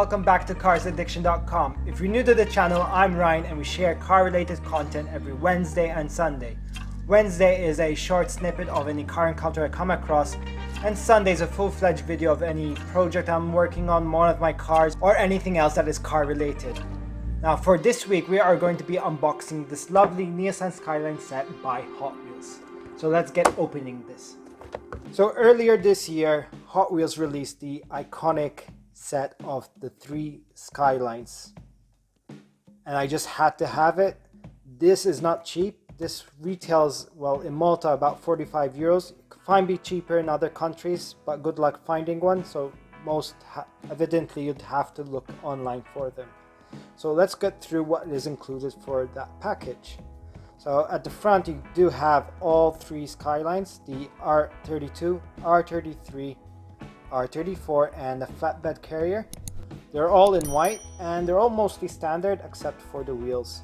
welcome back to CarsAddiction.com. If you're new to the channel, I'm Ryan and we share car-related content every Wednesday and Sunday. Wednesday is a short snippet of any car encounter I come across, and Sunday is a full-fledged video of any project I'm working on, one of my cars, or anything else that is car-related. Now for this week, we are going to be unboxing this lovely Nissan Skyline set by Hot Wheels. So let's get opening this. So earlier this year, Hot Wheels released the iconic set of the 3 Skylines. And I just had to have it. This is not cheap. This retails, well, in Malta about 45 euros. It could be cheaper in other countries, but good luck finding one. So evidently you'd have to look online for them. So let's get through what is included for that package. So at the front you do have all 3 Skylines, the R32, R33, R34 and a flatbed carrier. They're all in white and they're all mostly standard except for the wheels.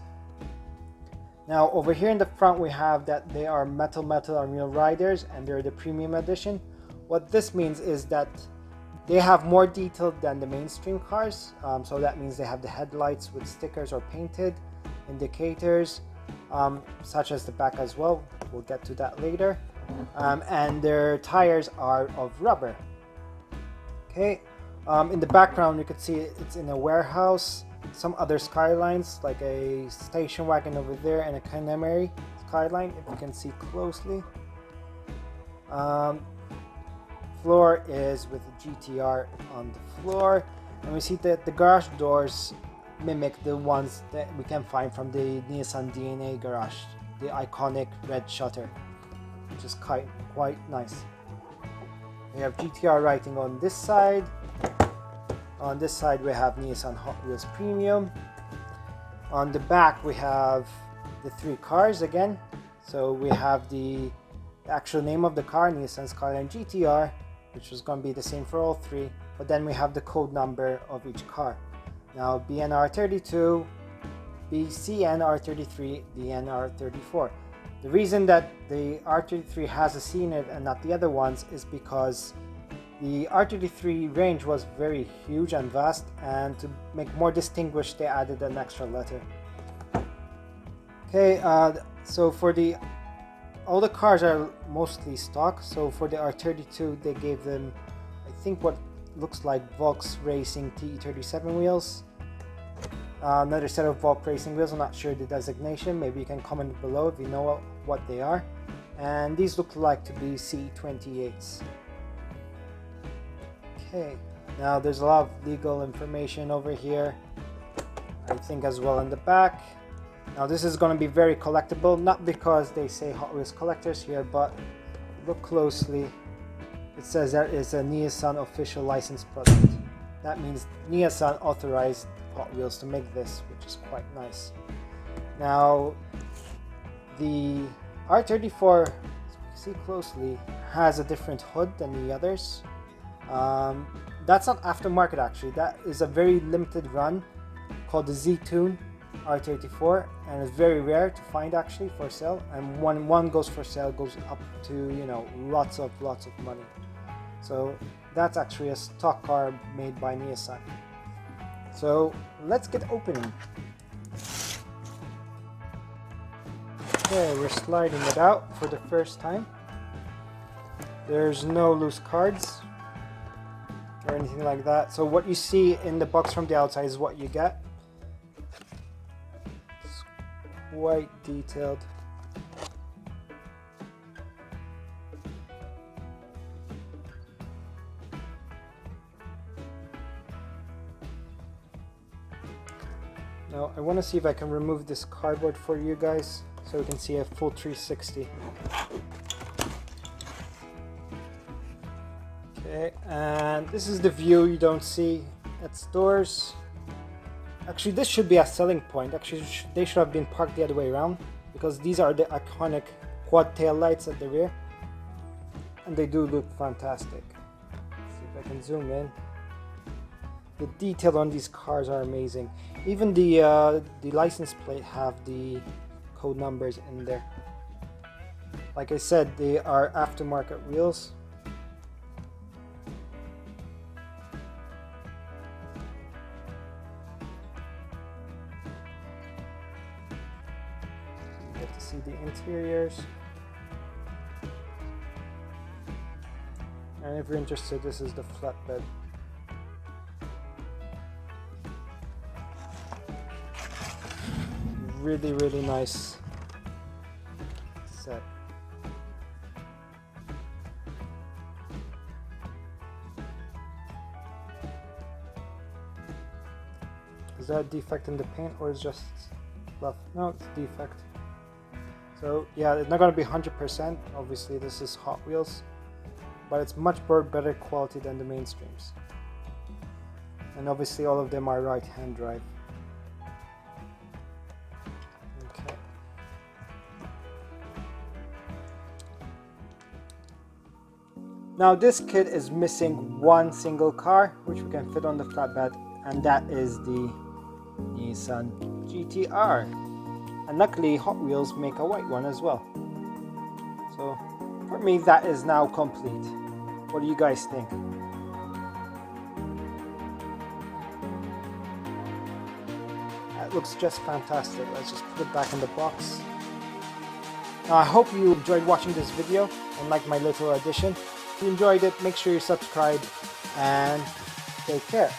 Now over here in the front we have that they are metal on wheel riders and they're the premium edition. What this means is that they have more detail than the mainstream cars. So that means they have the headlights with stickers or painted, indicators, such as the back as well. We'll get to that later. And their tires are of rubber. Okay. In the background you can see it's in a warehouse. Some other Skylines like a station wagon over there and a Canary Skyline, if you can see closely. Floor is with the GT-R on the floor, and we see that the garage doors mimic the ones that we can find from the Nissan DNA garage, the iconic red shutter, which is quite nice. We have GT-R writing on this side. On this side we have Nissan Hot Wheels Premium. On the back we have the 3 cars again. So we have the actual name of the car, Nissan Skyline GT-R, which was going to be the same for all 3, but then we have the code number of each car. Now BNR32, BCNR33, BNR34. The reason that the R33 has a C in it and not the other ones is because the R33 range was very huge and vast, and to make more distinguished they added an extra letter. Okay, so for all the cars are mostly stock. So for the R32 they gave them, I think, what looks like Volks Racing TE37 wheels. Another set of Volk Racing wheels. I'm not sure the designation. Maybe you can comment below if you know what they are. And these look like to be CE28s. Okay, now there's a lot of legal information over here, I think, as well in the back. Now this is going to be very collectible, not because they say Hot Wheels collectors here, but look closely. It says there is a Nissan official license product. That means Nissan authorized Hot Wheels to make this, which is quite nice. Now the R34, as you see closely, has a different hood than the others. That's not aftermarket actually, that is a very limited run called the Z-Tune R34, and it's very rare to find actually for sale, and when one goes for sale goes up to, you know, lots of money. So that's actually a stock car made by Nissan. So let's get opening. Okay, we're sliding it out for the first time. There's no loose cards or anything like that. So what you see in the box from the outside is what you get. It's quite detailed. Now I want to see if I can remove this cardboard for you guys so we can see a full 360. Okay, and this is the view you don't see at stores. Actually, this should be a selling point. Actually, they should have been parked the other way around, because these are the iconic quad tail lights at the rear, and they do look fantastic. Let's see if I can zoom in. The detail on these cars are amazing. Even the license plate have the code numbers in there. Like I said, they are aftermarket wheels. get to see the interiors. And if you're interested, this is the flatbed. Really, really nice set. Is that a defect in the paint or is just fluff? No, it's a defect. So yeah, it's not going to be 100%. Obviously this is Hot Wheels, but it's much better quality than the mainstreams. And obviously all of them are right-hand drive. Okay. Now this kit is missing one single car which we can fit on the flatbed, and that is the Nissan GT-R. And luckily Hot Wheels make a white one as well. So for me that is now complete. What do you guys think? That looks just fantastic. Let's just put it back in the box. Now I hope you enjoyed watching this video and liked my little addition. If you enjoyed it, make sure you subscribe and take care.